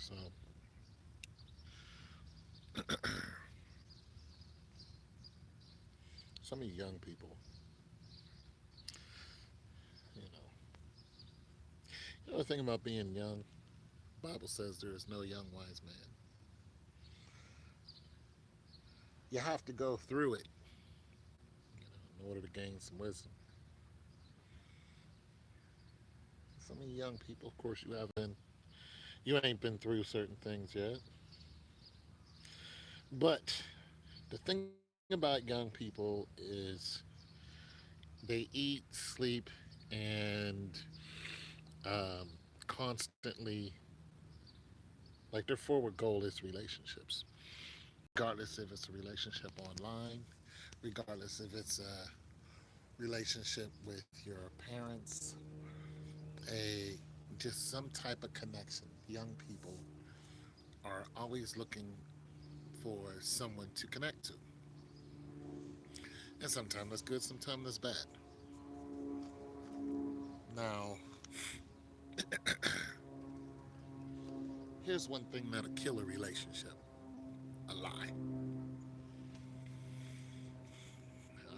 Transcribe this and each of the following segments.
So some of you young people, you know, the thing about being young, the Bible says there is no young wise man. You have to go through it, in order to gain some wisdom. Some of you young people, of course, you ain't been through certain things yet. But the thing about young people is they eat, sleep, and um, constantly, like their forward goal is relationships, regardless if it's a relationship online, regardless if it's a relationship with your parents, a just some type of connection. Young people are always looking for someone to connect to, and sometimes that's good, sometimes that's bad. Now, here's one thing that'll kill a relationship: a lie.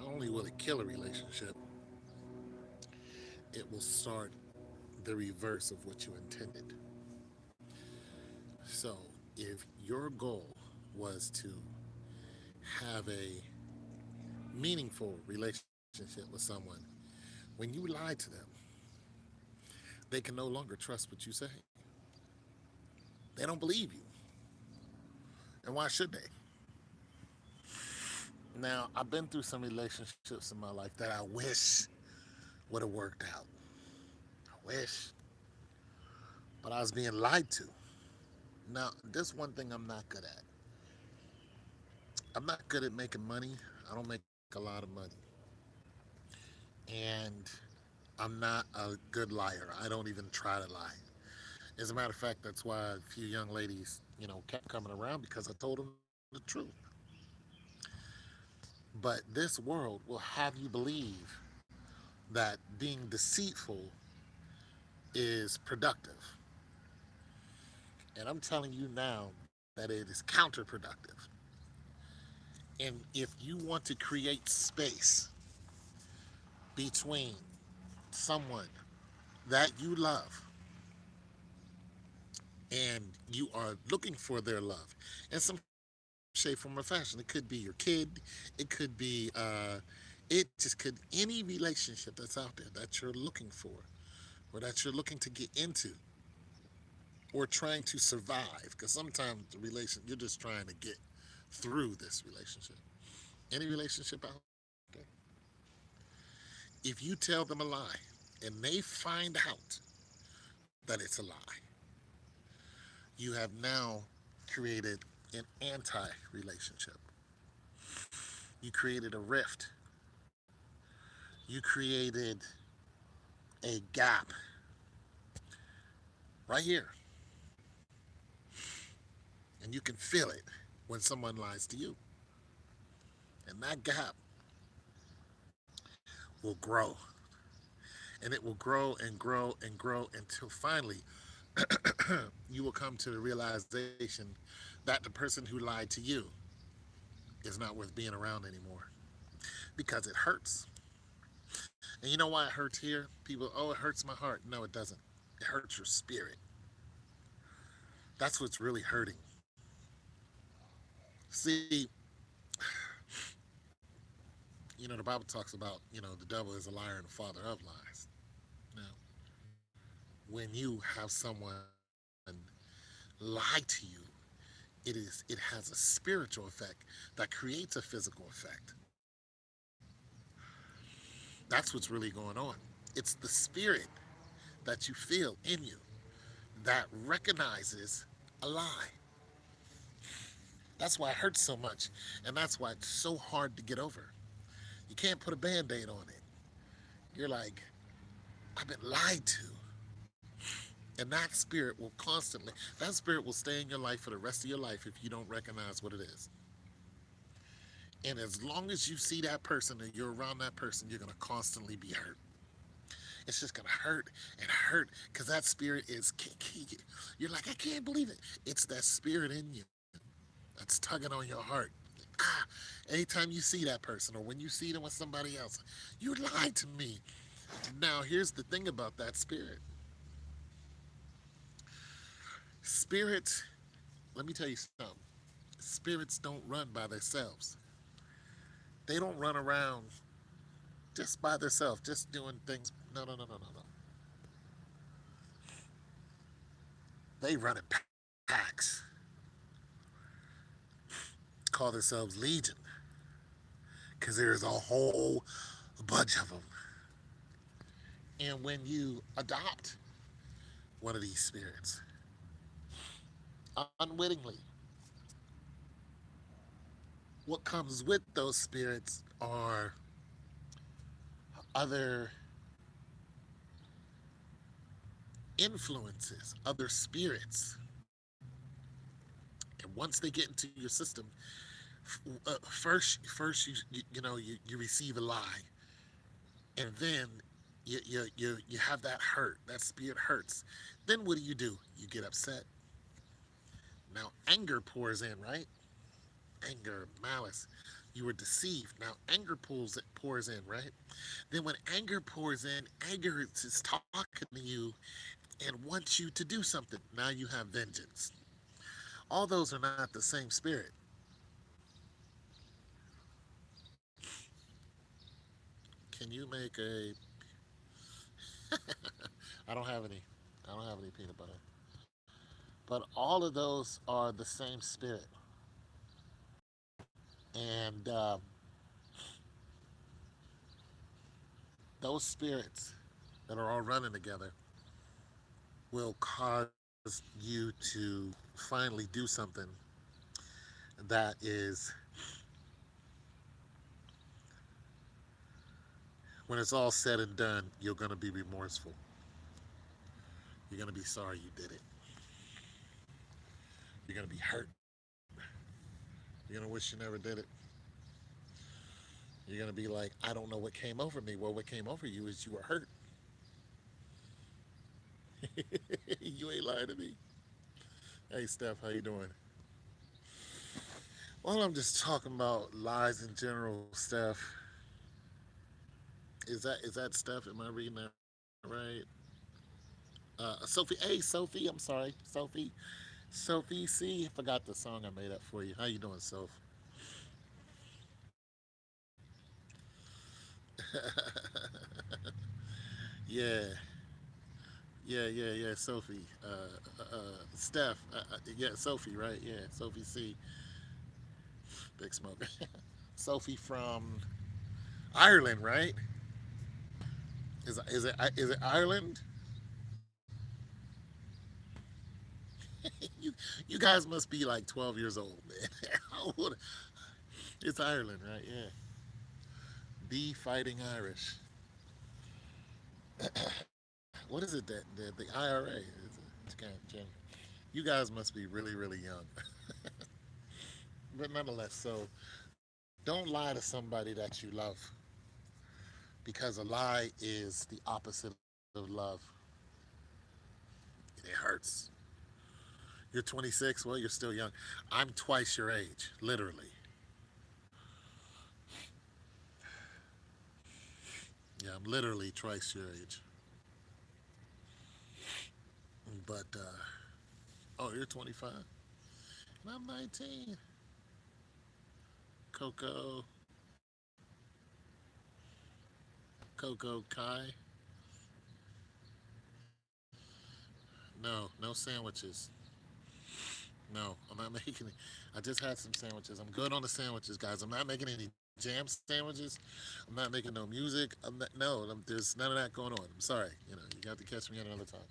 Not only will it kill a relationship, it will start the reverse of what you intended. So, if your goal was to have a meaningful relationship with someone, when you lie to them, they can no longer trust what you say. They don't believe you. And why should they? Now, I've been through some relationships in my life that I wish would have worked out. I wish. But I was being lied to. Now, this one thing I'm not good at. I'm not good at making money. I don't make a lot of money. And I'm not a good liar. I don't even try to lie. As a matter of fact, that's why a few young ladies, kept coming around because I told them the truth. But this world will have you believe that being deceitful is productive. And I'm telling you now that it is counterproductive. And if you want to create space between someone that you love and you are looking for their love in some shape, form, or fashion, it could be your kid, it could be, it just could, any relationship that's out there that you're looking for or that you're looking to get into or trying to survive, because sometimes the relation you're just trying to get through this relationship. Any relationship out there, if you tell them a lie and they find out that it's a lie, you have now created an anti relationship. You created a rift. You created a gap right here. And you can feel it when someone lies to you. And that gap will grow. And it will grow and grow and grow until finally you will come to the realization that the person who lied to you is not worth being around anymore because it hurts. And you know why it hurts here? People, oh, it hurts my heart. No, it doesn't. It hurts your spirit. That's what's really hurting. See, the Bible talks about, the devil is a liar and the father of lies. Now, when you have someone lie to you, it has a spiritual effect that creates a physical effect. That's what's really going on. It's the spirit that you feel in you that recognizes a lie. That's why it hurts so much. And that's why it's so hard to get over. You can't put a band aid on it. You're like, I've been lied to. And that spirit will stay in your life for the rest of your life if you don't recognize what it is. And as long as you see that person and you're around that person, you're going to constantly be hurt. It's just gonna hurt and hurt because that spirit is. You're like, I can't believe it. It's that spirit in you that's tugging on your heart. Ah, anytime you see that person or when you see them with somebody else, you lied to me. Now, here's the thing about that spirit. Spirits, let me tell you something. Spirits don't run by themselves. They don't run around just by themselves, just doing things. No, no, no, no, no, no. They run in packs, call themselves Legion, because there's a whole bunch of them. And when you adopt one of these spirits, unwittingly, what comes with those spirits are other influences, other spirits. And once they get into your system, first you receive a lie, and then you have that hurt. That spirit hurts. Then what do? You get upset. Now anger pours in, right? Anger, malice. You were deceived. Now anger pours in, right? Then when anger pours in, anger is talking to you and wants you to do something. Now you have vengeance. All those are not the same spirit. Can you make a? I don't have any. I don't have any peanut butter. But all of those are the same spirit, and those spirits that are all running together will cause you to finally do something that is, when it's all said and done, you're going to be remorseful. You're going to be sorry you did it. You're going to be hurt. You're going to wish you never did it. You're going to be like, I don't know what came over me. Well, what came over you is you were hurt. You ain't lying to me. Hey, Steph, how you doing? Well, I'm just talking about lies in general, Steph. Is that Steph? Am I reading that right? Sophie, hey, Sophie, I'm sorry, Sophie C. I forgot the song I made up for you. How you doing, Soph? Yeah, yeah, Sophie. Steph. Yeah, Sophie, right? Yeah, Sophie C. Big smoker. Sophie from Ireland, right? Is it Ireland? you you guys must be like 12 years old, man. How old? It's Ireland, right? Yeah. The Fighting Irish. What is it that the IRA is? It's kind of general. You guys must be really, really young. But nonetheless, so don't lie to somebody that you love, because a lie is the opposite of love. And it hurts. You're 26. Well, you're still young. I'm twice your age, literally. Yeah, I'm literally twice your age. But oh, you're 25, and I'm 19. Coco, Coco Kai. No, no sandwiches. No, I'm not making it. I just had some sandwiches. I'm good on the sandwiches, guys. I'm not making any jam sandwiches. I'm not making no music. No, there's none of that going on. I'm sorry. You got to catch me at another time.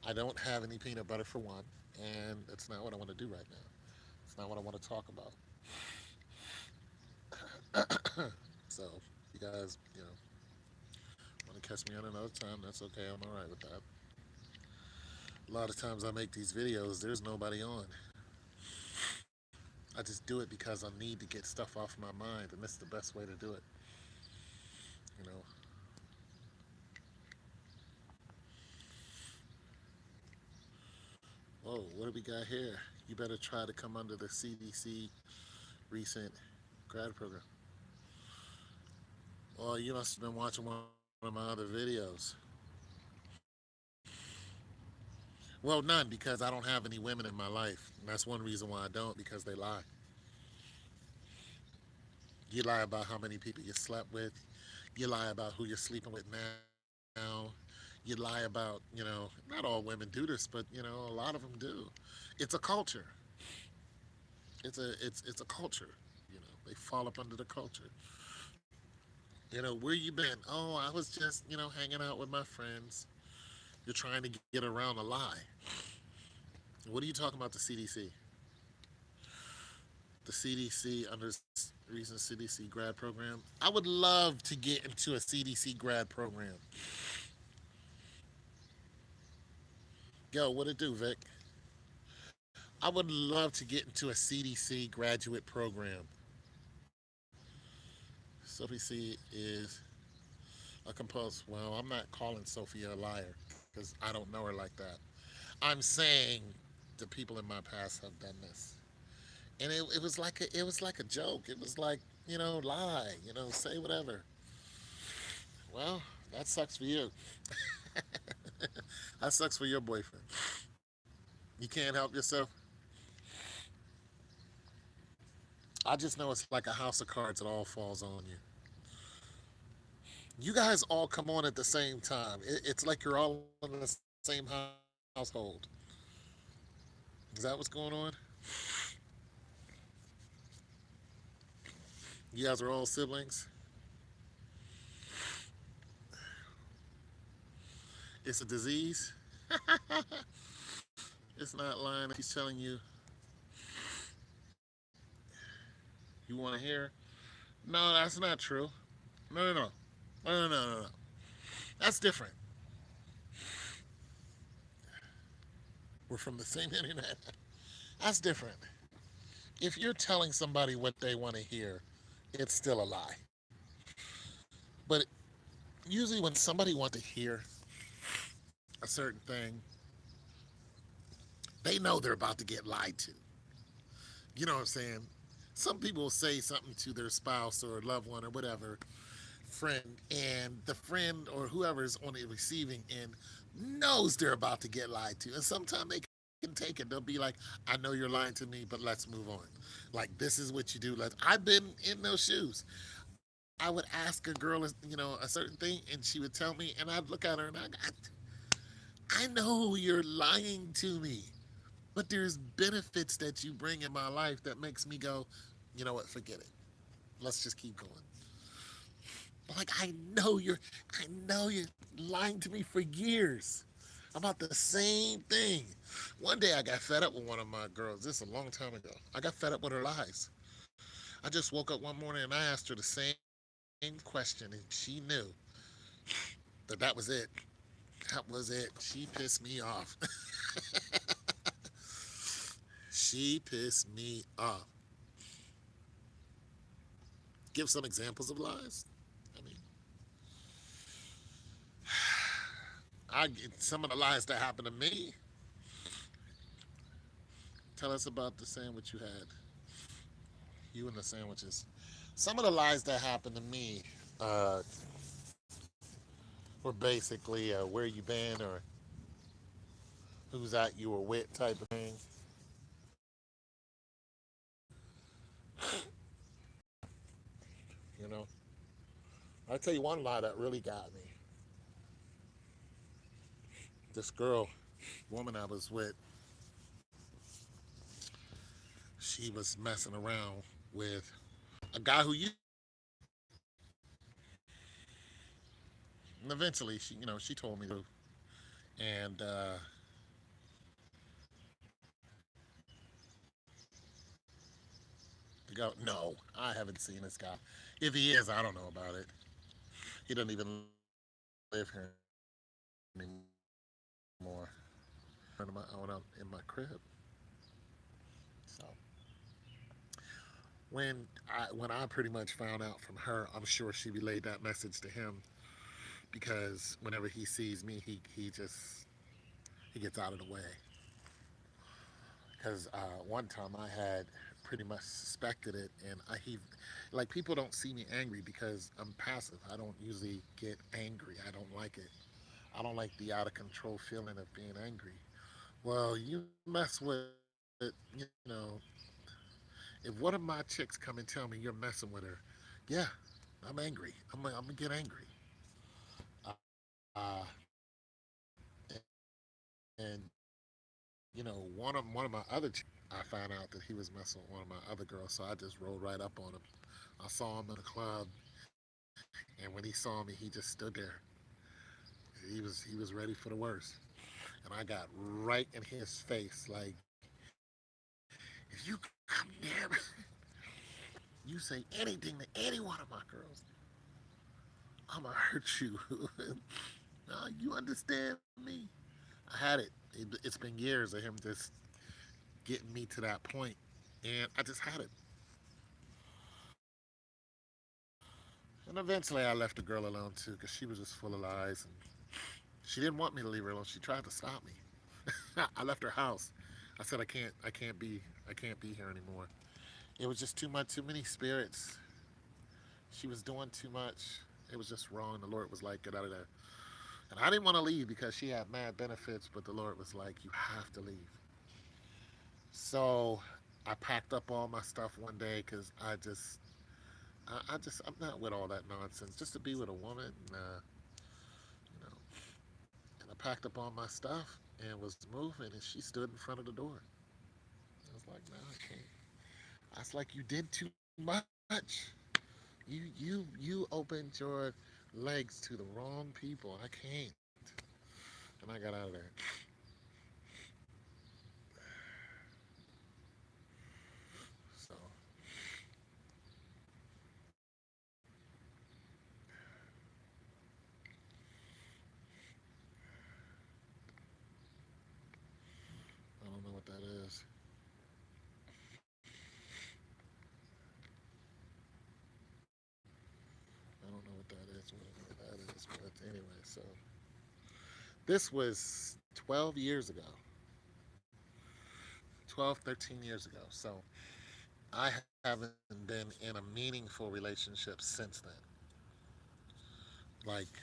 I don't have any peanut butter for one, and that's not what I want to do right now. It's not what I want to talk about. So, you guys, want to catch me at another time? That's okay. I'm all right with that. A lot of times I make these videos, there's nobody on. I just do it because I need to get stuff off my mind, and that's the best way to do it. You know, oh, what do we got here? You better try to come under the CDC recent grad program. Well, you must have been watching one of my other videos. Well, none, because I don't have any women in my life. And that's one reason why I don't, because they lie. You lie about how many people you slept with. You lie about who you're sleeping with now. You lie about, not all women do this, but a lot of them do. It's a culture. It's a culture. They fall up under the culture. Where you been? Oh, I was just, hanging out with my friends. You're trying to get around a lie. What are you talking about the CDC? The CDC under recent CDC grad program. I would love to get into a CDC grad program. Yo, what it do, Vic? I would love to get into a CDC graduate program. Sophie C is a compulse. Well, I'm not calling Sophia a liar because I don't know her like that. I'm saying the people in my past have done this, and it was like a joke. It was like lie, say whatever. Well, that sucks for you. That sucks for your boyfriend. You can't help yourself. I just know it's like a house of cards. It all falls on you. You guys all come on at the same time. It's like you're all in the same household. Is that what's going on? You guys are all siblings. It's a disease. It's not lying if he's telling you you want to hear. No, that's not true. No, no, no. No, no, no, no, no. That's different. We're from the same internet. That's different. If you're telling somebody what they want to hear, it's still a lie. But usually when somebody wants to hear a certain thing, they know they're about to get lied to. You know what I'm saying? Some people will say something to their spouse or loved one or whatever, friend, and the friend or whoever is on the receiving end knows they're about to get lied to. And sometimes they can take it. They'll be like, I know you're lying to me, but let's move on. Like, this is what you do. Like, I've been in those shoes. I would ask a girl, a certain thing, and she would tell me, and I'd look at her and I know you're lying to me, but there's benefits that you bring in my life that makes me go, you know what, forget it. Let's just keep going. Like I know you're lying to me for years about the same thing. One day I got fed up with one of my girls. This is a long time ago. I got fed up with her lies. I just woke up one morning and I asked her the same question, and she knew that was it. That was it. She pissed me off. She pissed me off. Give some examples of lies. I mean, I some of the lies that happened to me. Tell us about the sandwich you had. You and the sandwiches. Some of the lies that happened to me uh, were basically where you been or who's that you were with type of thing. You know, I'll tell you one lie that really got me. This woman I was with, she was messing around with a guy who used to be my friend. And eventually, she told me to. And to go, no, I haven't seen this guy. If he is, I don't know about it. He doesn't even live here anymore. Friend of mine, I went out in my crib. So When I pretty much found out from her, I'm sure she relayed that message to him because whenever he sees me, he gets out of the way. Because one time I had pretty much suspected it, and he like people don't see me angry because I'm passive. I don't usually get angry. I don't like it. I don't like the out of control feeling of being angry. Well, you mess with, if one of my chicks come and tell me you're messing with her, yeah, I'm angry. I'm gonna get angry. Uh, and one of my other chicks, I found out that he was messing with one of my other girls, so I just rolled right up on him. I saw him in a club, and when he saw me, he just stood there. He was ready for the worst, and I got right in his face like, if you come near me, you say anything to any one of my girls, I'ma hurt you. You understand me? I had it. It's been years of him just getting me to that point, and I just had it. And eventually, I left the girl alone too, because she was just full of lies, and she didn't want me to leave her alone. She tried to stop me. I left her house. I said I can't be here anymore. It was just too much, too many spirits. She was doing too much. It was just wrong. The Lord was like, get out of there. And I didn't want to leave because she had mad benefits, but the Lord was like, you have to leave. So I packed up all my stuff one day because I'm not with all that nonsense. Just to be with a woman, you know. And I packed up all my stuff and was moving, and she stood in front of the door. I was like, no, I can't. I was like, you did too much. You opened your legs to the wrong people. I can't. And I got out of there. So I don't know what that is. I don't know what that is. Whatever that is. But anyway, so this was 12 years ago. 12, 13 years ago. So I haven't been in a meaningful relationship since then. Like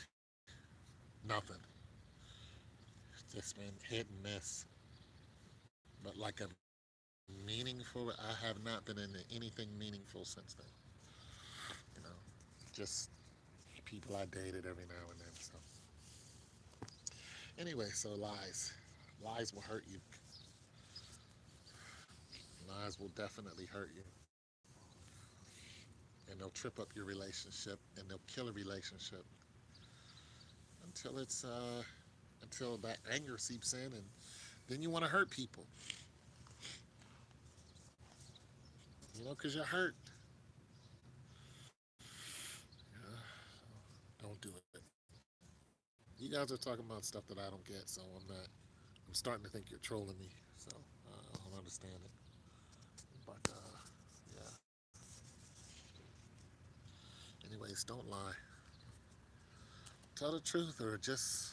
nothing. It's just been hit and miss. But like a meaningful, I have not been into anything meaningful since then. You know, just people I dated every now and then. So anyway, so lies will hurt you. Lies will definitely hurt you, and they'll trip up your relationship, and they'll kill a relationship until until that anger seeps in, and then you want to hurt people, because you're hurt. Yeah, don't do it. You guys are talking about stuff that I don't get, so I'm not. I'm starting to think you're trolling me, so I don't understand it. But yeah. Anyways, don't lie. Tell the truth, or just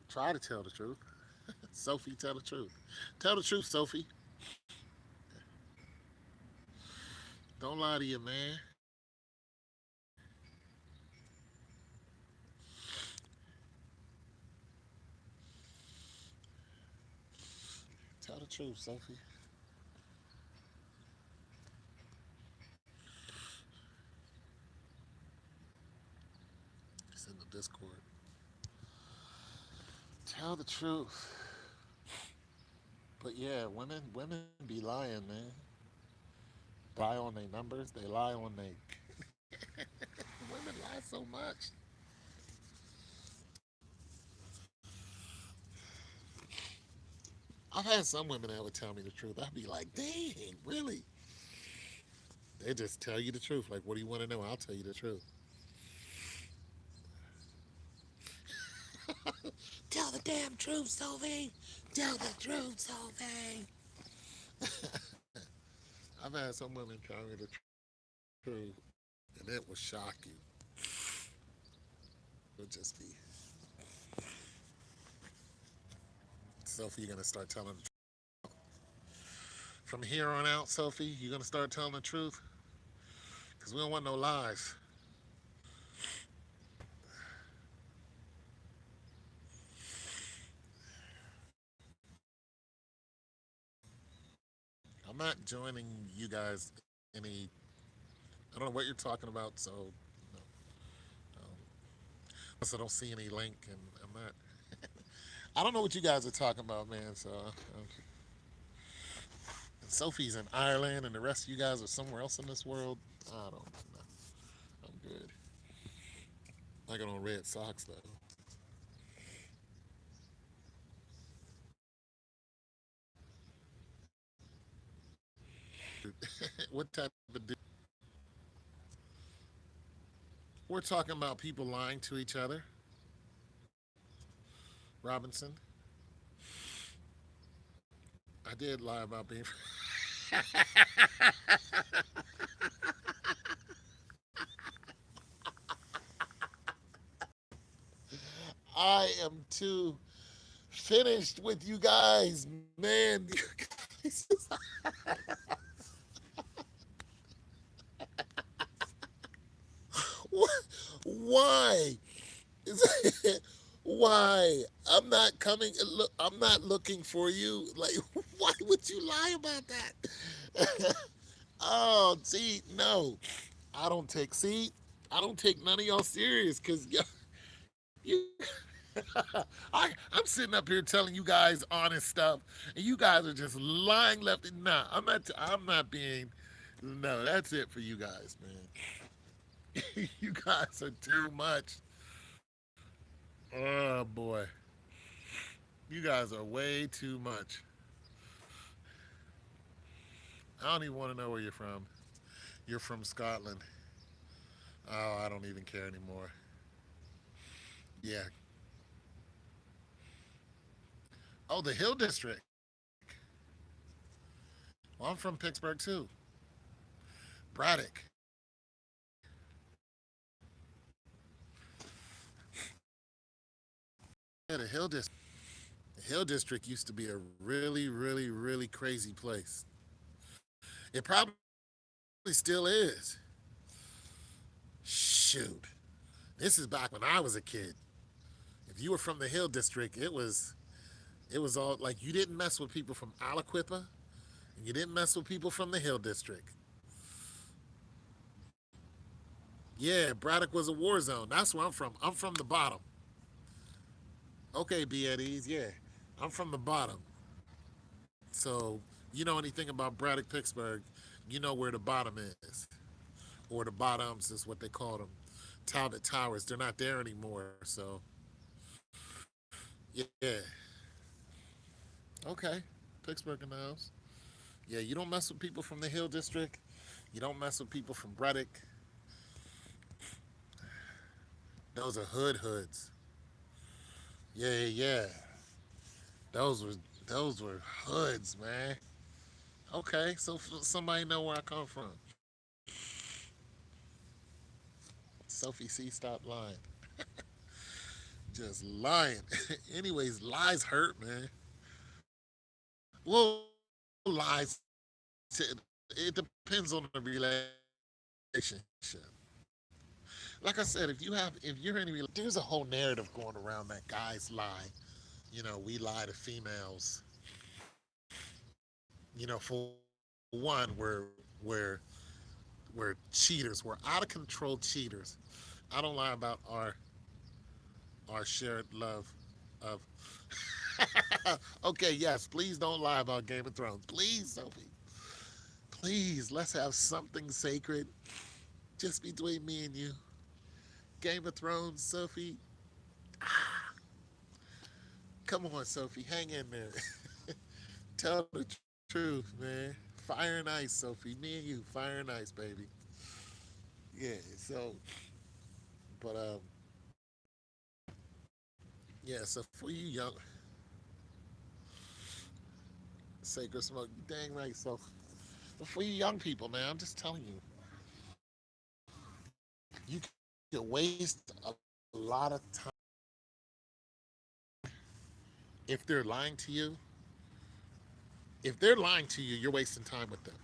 try to tell the truth. Sophie, tell the truth. Tell the truth, Sophie. Don't lie to your man. Tell the truth, Sophie. It's in the Discord. Tell the truth. But yeah, women be lying, man. They lie on their numbers. They lie on their. Women lie so much. I've had some women that would tell me the truth. I'd be like, dang, really? They just tell you the truth. Like, what do you want to know? I'll tell you the truth. Tell the damn truth, Sophie. Tell the truth, Sophie. I've had some women tell me the truth, and it will shock you. It'll just be, Sophie, you're gonna start telling the truth. From here on out, Sophie, you're gonna start telling the truth, because we don't want no lies. I'm not joining you guys any. I don't know what you're talking about, so no, plus I don't see any link, and I'm not. I don't know what you guys are talking about, man. So Sophie's in Ireland, and the rest of you guys are somewhere else in this world. I don't know. I'm good. I got on red socks though. What type of? We're talking about people lying to each other. Robinson, I did lie about being. I am too finished with you guys, man. What? Why? Why? I'm not coming. Look, I'm not looking for you. Like, why would you lie about that? Oh, see, no, I don't take. See, I don't take none of y'all serious because you. I'm sitting up here telling you guys honest stuff, and you guys are just lying left and nah. I'm not. I'm not being. No, that's it for you guys, man. You guys are too much. Oh boy, you guys are way too much. I don't even want to know where you're from. You're from Scotland. Oh, I don't even care anymore. Yeah. Oh, the Hill District. Well, I'm from Pittsburgh too. Braddock. Yeah, the Hill District. The Hill District used to be a really, really, really crazy place. It probably still is. Shoot. This is back when I was a kid. If you were from the Hill District, it was all like you didn't mess with people from Aliquippa and you didn't mess with people from the Hill District. Yeah, Braddock was a war zone. That's where I'm from. I'm from the bottom. Okay, be at ease. Yeah, I'm from the bottom. So you know anything about Braddock, Pittsburgh, you know where the bottom is, or the bottoms is what they call them. Talbot Towers. They're not there anymore. So yeah, okay, Pittsburgh in the house. Yeah, you don't mess with people from the Hill District. You don't mess with people from Braddock. Those are hoods. Yeah, yeah, yeah. Those were those were hoods, man. Okay, so somebody know where I come from. Sophie C, stop lying. Just lying. Anyways, lies hurt, man. Well, lies. It depends on the relationship. Like I said, if you're in a there's a whole narrative going around that guys lie. You know, we lie to females. You know, for one, we're cheaters. We're out of control cheaters. I don't lie about our shared love of. Okay, yes, please don't lie about Game of Thrones. Please, Sophie. Please, let's have something sacred just between me and you. Game of Thrones, Sophie. Come on, Sophie, hang in there. Tell the truth, man. Fire and ice, Sophie. Me and you, fire and ice, baby. Yeah. So, but Yeah, so for you young, sacred smoke, dang right. So for you young people, man, I'm just telling you, you can waste a lot of time if they're lying to you. If they're lying to you, you're wasting time with them.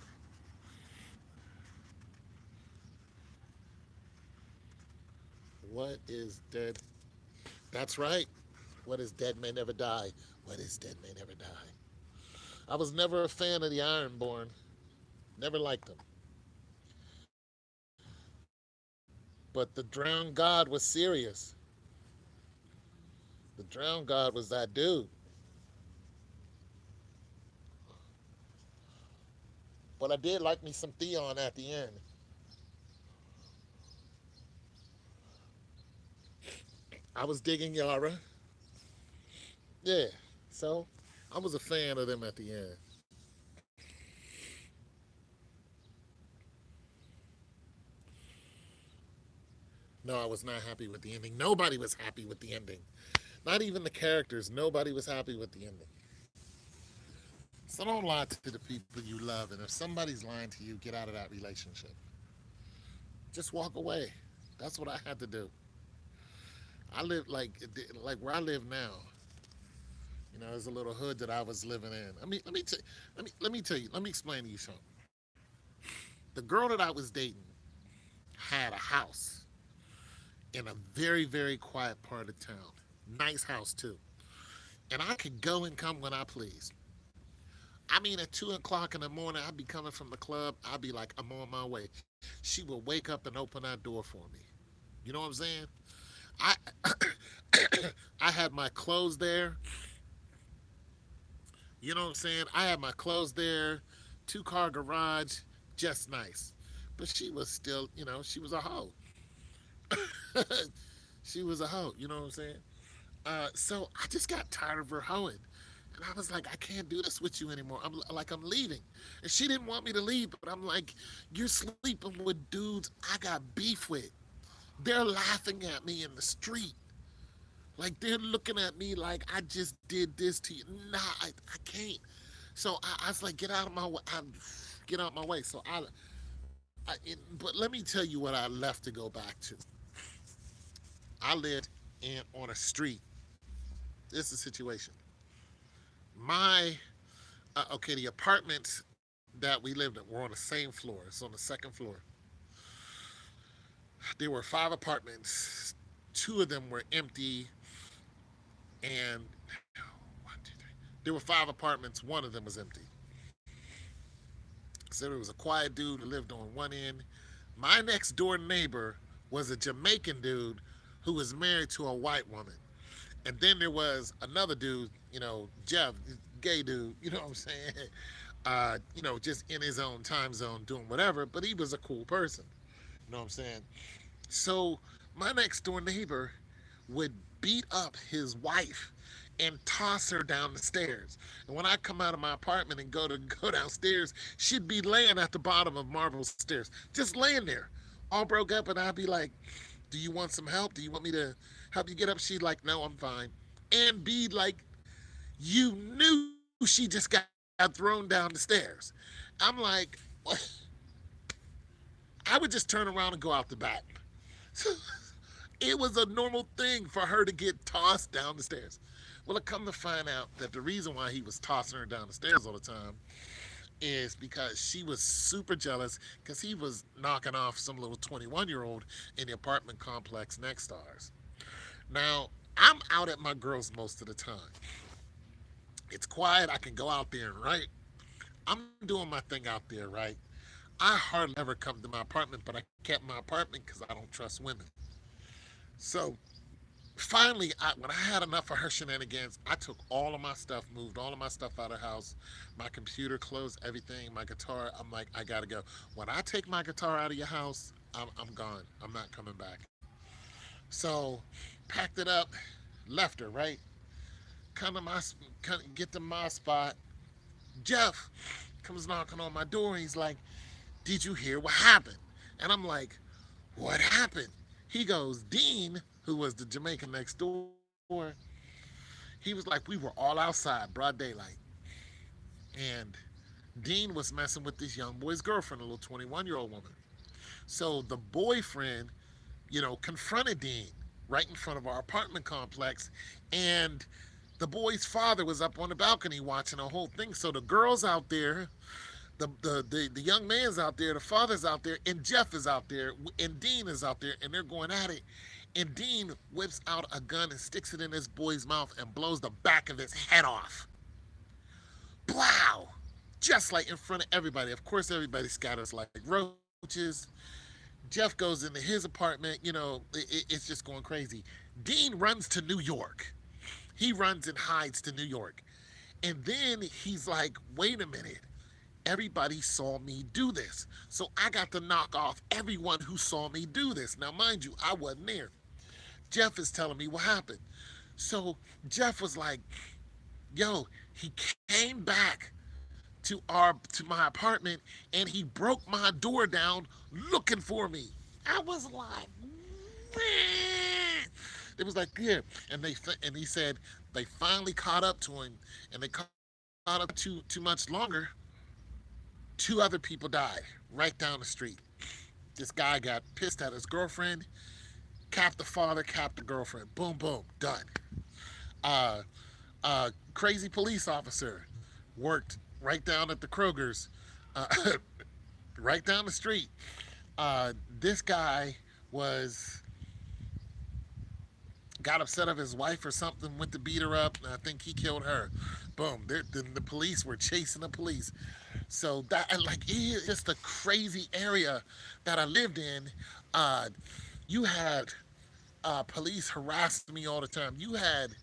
What is dead? That's right. What is dead may never die. What is dead may never die. I was never a fan of the Ironborn. Never liked them. But the drowned god was serious. The drowned god was that dude. But I did like me some Theon at the end. I was digging Yara. Yeah. So I was a fan of them at the end. No, I was not happy with the ending. Nobody was happy with the ending. Not even the characters. Nobody was happy with the ending. So don't lie to the people you love. And if somebody's lying to you, get out of that relationship. Just walk away. That's what I had to do. I live like where I live now. You know, there's a little hood that I was living in. I mean, let me tell you. Let me explain to you something. The girl that I was dating had a house in a very very quiet part of town. Nice house too, and I could go and come when I please. I mean, at 2 o'clock in the morning, I'd be coming from the club. I'd be like, I'm on my way. She would wake up and open that door for me. You know what I'm saying? I I had my clothes there. You know what I'm saying? I had my clothes there, 2 car garage, just nice. But she was still, she was a hoe. She was a hoe. You know what I'm saying? So I just got tired of her hoeing. And I was like, I can't do this with you anymore. I'm leaving. And she didn't want me to leave, but I'm like, you're sleeping with dudes I got beef with. They're laughing at me in the street. Like they're looking at me like I just did this to you. Nah, I can't. So I was like, get out of my way. Get out of my way. So but let me tell you what I left to go back to. I lived on a street. This is the situation. My okay, the apartments that we lived in were on the same floor. It's on the second floor. There were 5 apartments. 2 of them were empty, and one, two, three. There were 5 apartments. One of them was empty. So there was a quiet dude who lived on one end. My next door neighbor was a Jamaican dude who was married to a white woman. And then there was another dude, Jeff, gay dude, you know what I'm saying? Just in his own time zone doing whatever, but he was a cool person. You know what I'm saying? So my next door neighbor would beat up his wife and toss her down the stairs. And when I come out of my apartment and go to go downstairs, she'd be laying at the bottom of marble stairs, just laying there, all broke up. And I'd be like, "Do you want some help? Do you want me to help you get up?" She'd like, "No, I'm fine." And be like, "You knew she just got thrown down the stairs." I'm like, what? I would just turn around and go out the back. It was a normal thing for her to get tossed down the stairs. Well, I come to find out that the reason why he was tossing her down the stairs all the time is because she was super jealous because he was knocking off some little 21-year-old in the apartment complex next to ours. Now, I'm out at my girls most of the time. It's quiet. I can go out there and write. I'm doing my thing out there, right? I hardly ever come to my apartment, but I kept my apartment because I don't trust women. So finally, when I had enough of her shenanigans, I took all of my stuff, moved all of my stuff out of the house, my computer, closed everything, my guitar. I'm like, I gotta go. When I take my guitar out of your house, I'm gone. I'm not coming back. So, packed it up, left her. Right, get to my spot. Jeff comes knocking on my door. And he's like, "Did you hear what happened?" And I'm like, "What happened?" He goes, "Dean, who was the Jamaican next door, He was like, we were all outside, broad daylight, and Dean was messing with this young boy's girlfriend, a little 21-year-old woman. So the boyfriend, confronted Dean right in front of our apartment complex, and the boy's father was up on the balcony watching the whole thing. So the girl's out there, the young man's out there, the father's out there, and Jeff is out there, and Dean is out there, and they're going at it. And Dean whips out a gun and sticks it in this boy's mouth and blows the back of his head off. Blow! Just like in front of everybody. Of course, everybody scatters like roaches. Jeff goes into his apartment. It's just going crazy. Dean runs to New York. He runs and hides to New York. And then he's like, wait a minute. Everybody saw me do this. So I got to knock off everyone who saw me do this. Now, mind you, I wasn't there. Jeff is telling me what happened. So Jeff was like, yo, he came back to my apartment and he broke my door down looking for me. I was like, man. It was like, yeah. And he said they finally caught up to him, and they caught up too much longer. Two other people died right down the street. This guy got pissed at his girlfriend, capped the father, capped the girlfriend. Boom, boom, done. Uh, Crazy police officer worked right down at the Kroger's, uh, right down the street. This guy was got upset of his wife or something, went to beat her up, and I think he killed her. Boom. The police were chasing the police. So that, and like, it's just a crazy area that I lived in. Uh, you had police harassing me all the time. You had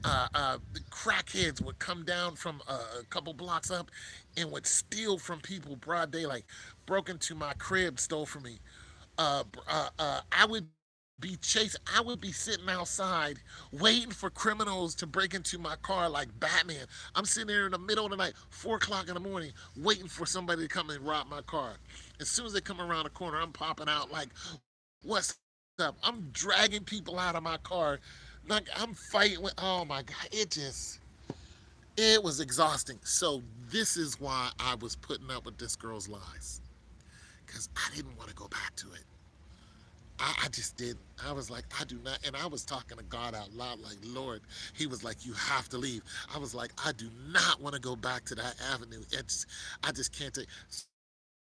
the crackheads would come down from a couple blocks up and would steal from people broad daylight. Broke into my crib, stole from me. I would be chasing. I would be sitting outside waiting for criminals to break into my car like Batman. I'm sitting there in the middle of the night, 4 o'clock in the morning, waiting for somebody to come and rob my car. As soon as they come around the corner, I'm popping out like, "What's up?" I'm dragging people out of my car, like I'm fighting with. Oh my god, it was exhausting. So this is why I was putting up with this girl's lies, because I didn't want to go back to it. I just didn't. I was like, I do not. And I was talking to God out loud, like, Lord, He was like, you have to leave. I was like, I do not want to go back to that avenue. I just can't take.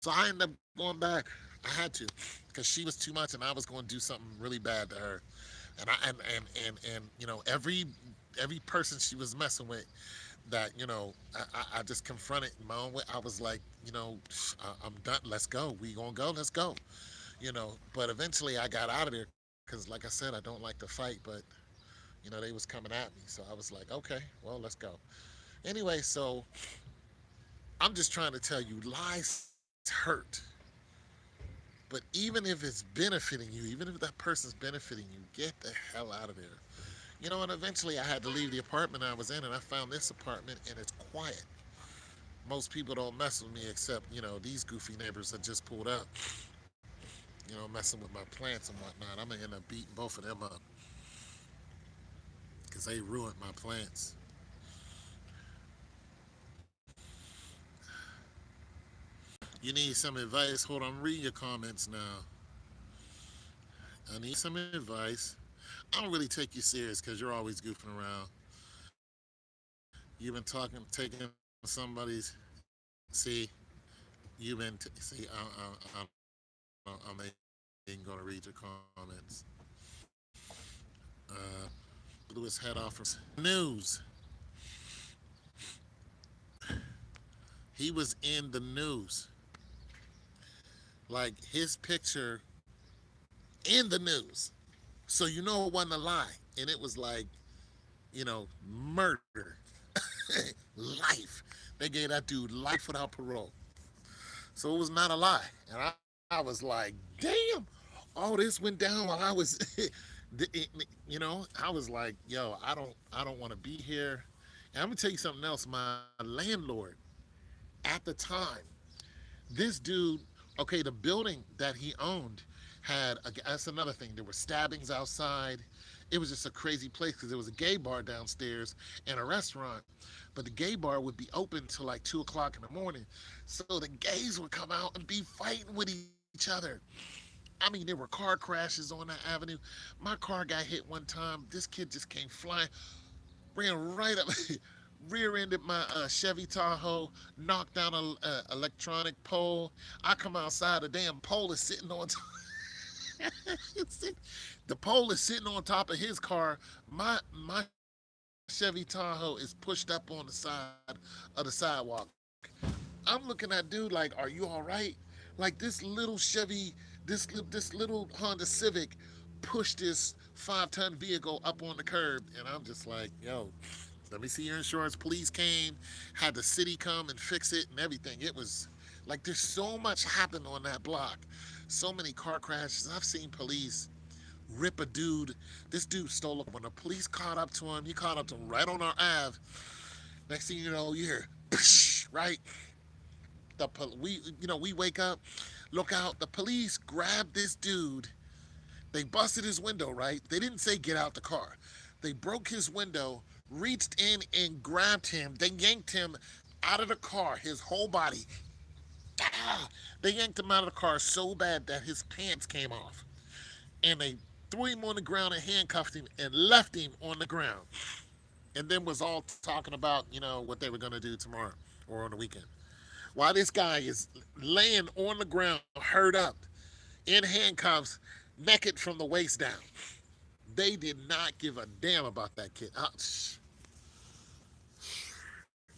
So I ended up going back. I had to, because she was too much, and I was going to do something really bad to her. And every person she was messing with, that I just confronted in my own way. I was like, I'm done. Let's go. We gonna go. Let's go. But eventually I got out of there because, like I said, I don't like to fight, but they was coming at me, so I was like, okay, well, let's go. Anyway, so I'm just trying to tell you, lies hurt. But even if it's benefiting you, even if that person's benefiting you, get the hell out of there. And eventually I had to leave the apartment I was in, and I found this apartment, and it's quiet. Most people don't mess with me except, these goofy neighbors that just pulled up, messing with my plants and whatnot. I'm gonna end up beating both of them up because they ruined my plants. You need some advice? Hold on, read your comments now. I need some advice. I don't really take you serious because you're always goofing around. You've been taking somebody's. See, see. I'm not even gonna read your comments. Blew his head off from news. He was in the news. Like his picture in the news. So it wasn't a lie. And it was like, murder. Life. They gave that dude life without parole. So it was not a lie. And I was like, damn, all this went down while I was I was like, yo, I don't want to be here. And I'm gonna tell you something else. My landlord at the time, this dude, okay, the building that he owned had that's another thing. There were stabbings outside. It was just a crazy place because there was a gay bar downstairs and a restaurant, but the gay bar would be open till like 2 o'clock in the morning. So the gays would come out and be fighting with each other. I mean, there were car crashes on that avenue. My car got hit one time. This kid just came flying, ran right up, rear-ended my Chevy Tahoe, knocked down a electronic pole. I come outside, the damn pole is sitting on top. The pole is sitting on top of his car. My Chevy Tahoe is pushed up on the side of the sidewalk. I'm looking at dude like, are you all right? Like this little Chevy, this little Honda Civic pushed this 5-ton vehicle up on the curb, and I'm just like, yo, let me see your insurance. Police came, had the city come and fix it and everything. It was like there's so much happened on that block, so many car crashes. I've seen police rip a dude. This dude stole a. When the police caught up to him, he caught up to him right on our Ave. Next thing you know, you hear, right? We wake up, look out. The police grabbed this dude. They busted his window, right? They didn't say get out the car. They broke his window, reached in and grabbed him. They yanked him out of the car, his whole body. Ah! They yanked him out of the car so bad that his pants came off. And they threw him on the ground and handcuffed him and left him on the ground. And then was all talking about, what they were going to do tomorrow or on the weekend. While this guy is laying on the ground, hurt up, in handcuffs, naked from the waist down. They did not give a damn about that kid.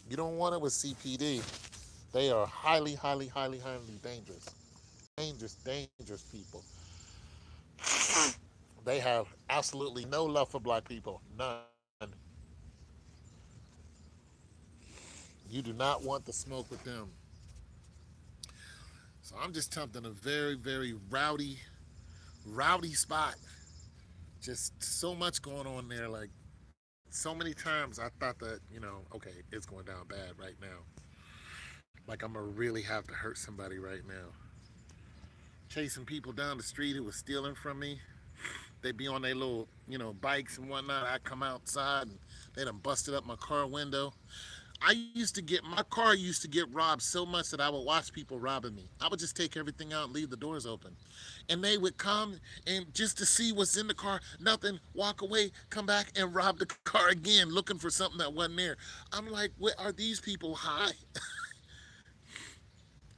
You don't want it with CPD. They are highly, highly, highly, highly dangerous. Dangerous, dangerous people. They have absolutely no love for black people. None. You do not want to smoke with them. So I'm just tempting a very, very rowdy spot. Just so much going on there. Like so many times I thought that, okay, it's going down bad right now. Like I'm gonna really have to hurt somebody right now. Chasing people down the street who was stealing from me. They'd be on their little, bikes and whatnot. I come outside and they done busted up my car window. My car used to get robbed so much that I would watch people robbing me. I would just take everything out and leave the doors open. And they would come and just to see what's in the car, nothing, walk away, come back and rob the car again, looking for something that wasn't there. I'm like, what are these people high?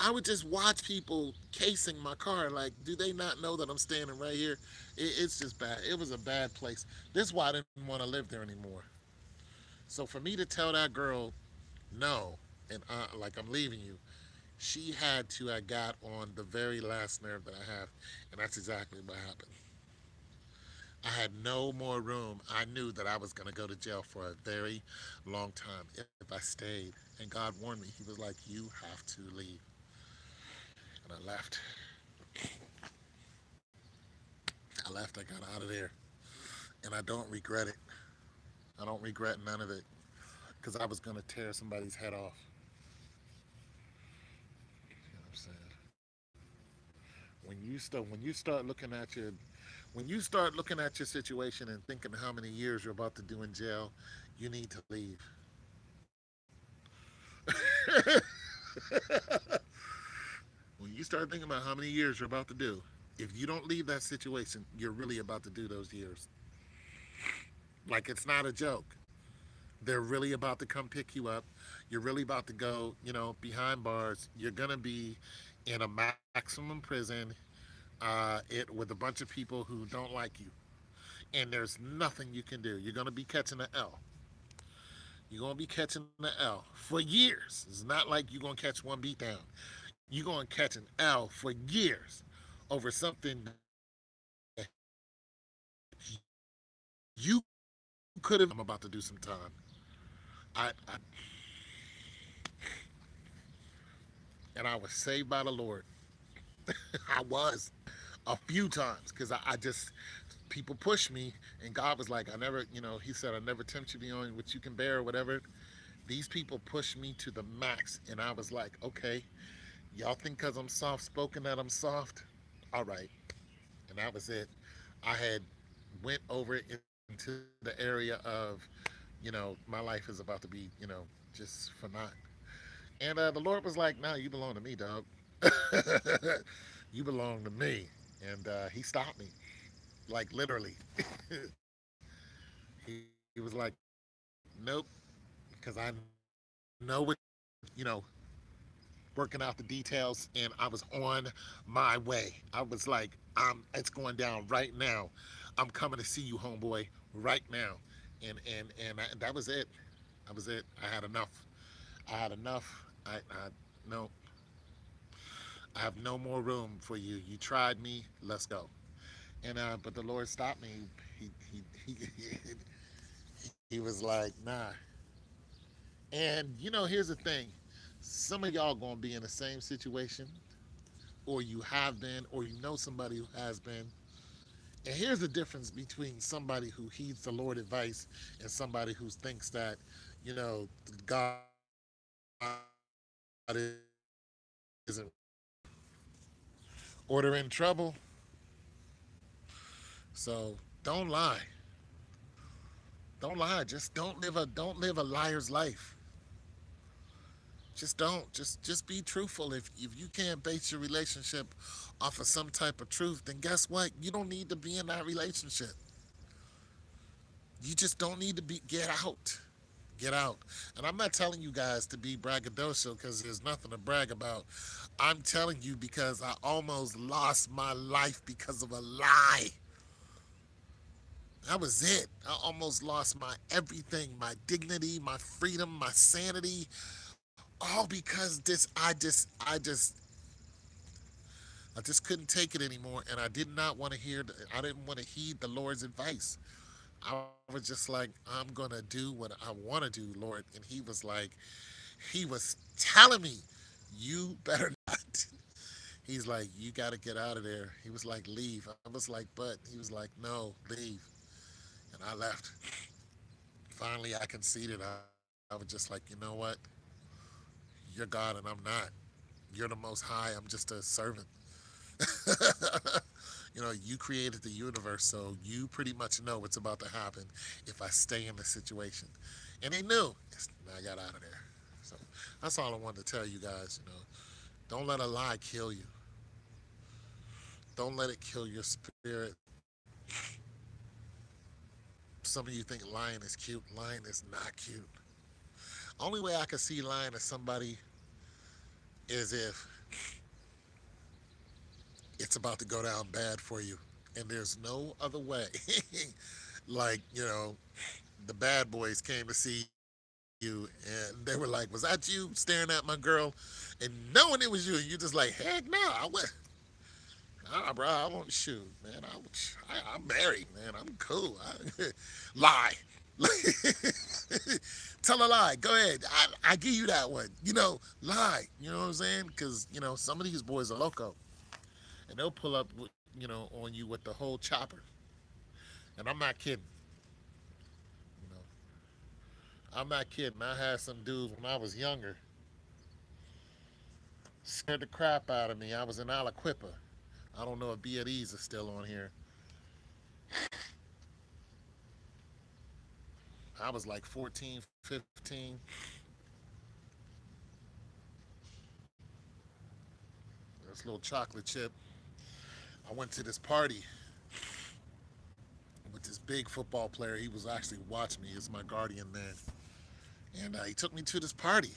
I would just watch people casing my car. Like, do they not know that I'm standing right here? It's just bad. It was a bad place. This is why I didn't want to live there anymore. So for me to tell that girl no, and like I'm leaving you, she had to have got on the very last nerve that I have, and that's exactly what happened. I had no more room. I knew that I was going to go to jail for a very long time if I stayed. And God warned me. He was like, "You have to leave," and I left. I left. I got out of there, and I don't regret it. I don't regret none of it because I was going to tear somebody's head off. You know what I'm saying? When you start looking at your situation and thinking how many years you're about to do in jail, you need to leave. When you start thinking about how many years you're about to do, if you don't leave that situation, you're really about to do those years. Like it's not a joke. They're really about to come pick you up. You're really about to go, behind bars. You're gonna be in a maximum prison, it with a bunch of people who don't like you, and there's nothing you can do. You're gonna be catching an L. You're gonna be catching an L for years. It's not like you're gonna catch one beat down. You're gonna catch an L for years over something you could have. I'm about to do some time. I and I was saved by the Lord. I was a few times because I just people pushed me, and God was like, I never, He said, I never tempt you beyond what you can bear or whatever. These people pushed me to the max, and I was like, okay, y'all think because I'm soft spoken that I'm soft? All right, and that was it. I had went over it in into the area of, my life is about to be, just for naught. And the Lord was like, "No, you belong to me, dog. You belong to me." And He stopped me, like literally. He was like, "Nope," because I know what, you know, working out the details, and I was on my way. I was like, it's going down right now. I'm coming to see you, homeboy, right now." And that was it. That was it. I had enough. I had enough. I no. I have no more room for you. You tried me. Let's go. And but the Lord stopped me. He was like, "Nah." And here's the thing: some of y'all gonna be in the same situation, or you have been, or you know somebody who has been. And here's the difference between somebody who heeds the Lord advice and somebody who thinks that, God isn't order in trouble. So don't lie. Don't lie. Just don't live a liar's life. Just don't. Just be truthful. If you can't base your relationship off of some type of truth, then guess what? You don't need to be in that relationship. You just don't need to be get out. Get out. And I'm not telling you guys to be braggadocio because there's nothing to brag about. I'm telling you because I almost lost my life because of a lie. That was it. I almost lost my everything, my dignity, my freedom, my sanity, all because I just couldn't take it anymore, and I did not want to I didn't want to heed the Lord's advice. I was just like, I'm gonna do what I want to do, Lord. And he was telling me, you better not. He's like, you got to get out of there. He was like, leave. I was like, but he was like, no, leave. And I left. Finally, I conceded. I was just like, you know what? You're God and I'm not. You're the most high. I'm just a servant. You created the universe, so you pretty much know what's about to happen if I stay in the situation. And he knew. And I got out of there. So that's all I wanted to tell you guys. Don't let a lie kill you. Don't let it kill your spirit. Some of you think lying is cute. Lying is not cute. Only way I can see lying to somebody is if it's about to go down bad for you. And there's no other way. Like, the bad boys came to see you and they were like, was that you staring at my girl? And knowing it was you, and you just like, heck no, I went. Nah, bro, I won't shoot, man. I'm married, man. I'm cool. Lie. Tell a lie. Go ahead. I give you that one. Lie. You know what I'm saying? Because, some of these boys are loco. And they'll pull up, on you with the whole chopper. And I'm not kidding. You know, I'm not kidding. I had some dudes when I was younger scared the crap out of me. I was in Aliquippa. I don't know if B at E's is still on here. I was like 14, 15. This little chocolate chip. I went to this party with this big football player. He was actually watching me. He's my guardian man. And he took me to this party.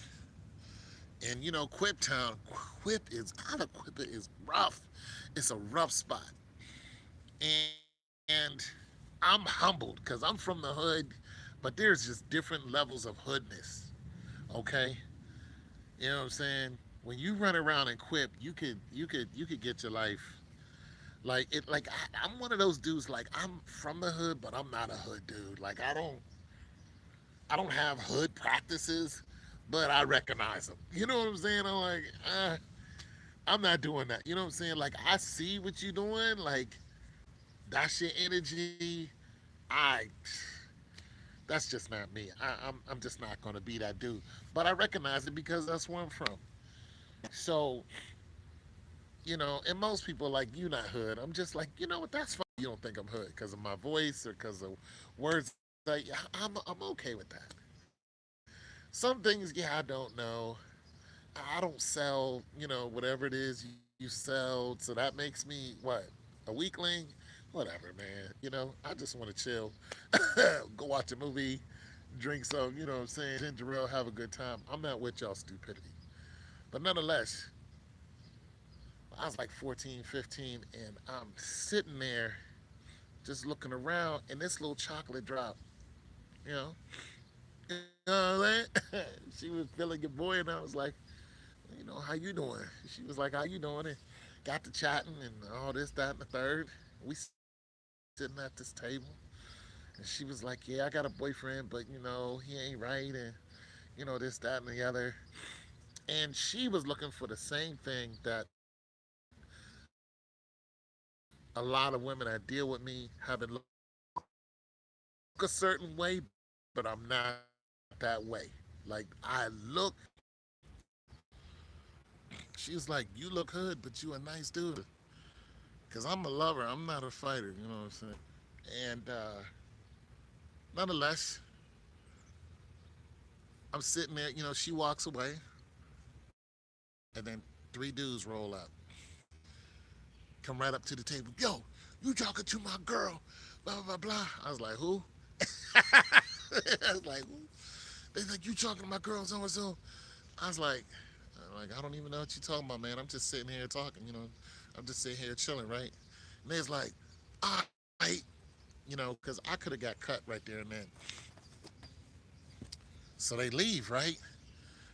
And Quip Town, Aliquippa is rough. It's a rough spot. And I'm humbled because I'm from the hood, but there's just different levels of hoodness. Okay, you know what I'm saying? When you run around and quip, you could get your life like it. Like I'm one of those dudes. Like I'm from the hood, but I'm not a hood dude. Like I don't have hood practices, but I recognize them. You know what I'm saying? I'm like, I'm not doing that. You know what I'm saying? Like I see what you're doing. Like that's your energy. I That's just not me. I'm just not going to be that dude. But I recognize it because that's where I'm from. So, and most people are like, you not hood. I'm just like, you know what? That's fine. you don't think I'm hood because of my voice or because of words. Like I'm okay with that. Some things, yeah, I don't know. I don't sell, whatever it is you sell. So that makes me what? A weakling? Whatever, man. I just want to chill, go watch a movie, drink some, you know what I'm saying, ginger ale, have a good time. I'm not with y'all stupidity. But nonetheless, I was like 14, 15, and I'm sitting there just looking around, and this little chocolate drop, you know, you know what I'm saying? She was feeling your boy, and I was like, how you doing? She was like, how you doing? And got to chatting and all this, that, and the third. We sitting at this table, and she was like, yeah, I got a boyfriend, but he ain't right, and this, that, and the other. And she was looking for the same thing that a lot of women that deal with me have been looking for. I look a certain way, but I'm not that way. Like I look, she was like, you look hood, but you a nice dude. Cause I'm a lover, I'm not a fighter, you know what I'm saying? And nonetheless, I'm sitting there, she walks away, and then 3 dudes roll up, come right up to the table. Yo, you talking to my girl? Blah blah blah blah. I was like, who? I was like, who? They like, you talking to my girl so and so. I was like, I don't even know what you talking about, man. I'm just sitting here talking, I'm just sitting here chilling, right? And they was like, all right, because I could have got cut right there and then. So they leave, right?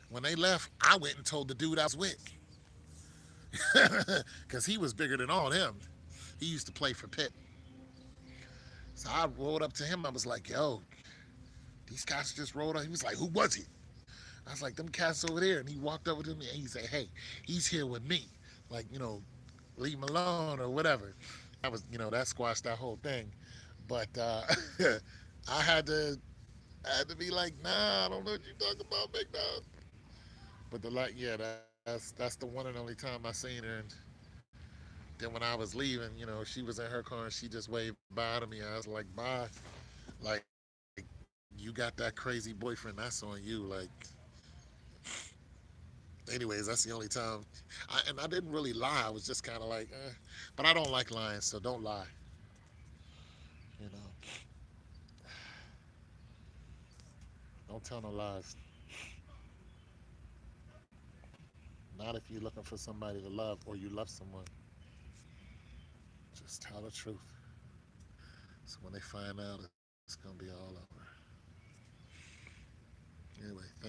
When they left, I went and told the dude I was with, because he was bigger than all them. He used to play for Pitt. So I rolled up to him. I was like, yo, these cats just rolled up. He was like, who was he? I was like, them cats over there. And he walked over to me and he said, hey, he's here with me. Like, leave him alone or whatever. That squashed that whole thing. But I had to be like, nah, I don't know what you're talking about, big dog. But yeah, that's the one and only time I seen her. And then when I was leaving, she was in her car and she just waved bye to me. I was like, bye. Like, you got that crazy boyfriend. That's on you. Like, anyways, that's the only time. And I didn't really lie. I was just kind of like, but I don't like lying, so don't lie. You know, don't tell no lies. Not if you're looking for somebody to love or you love someone. Just tell the truth. So when they find out, it's gonna be all over. Anyway, thank you.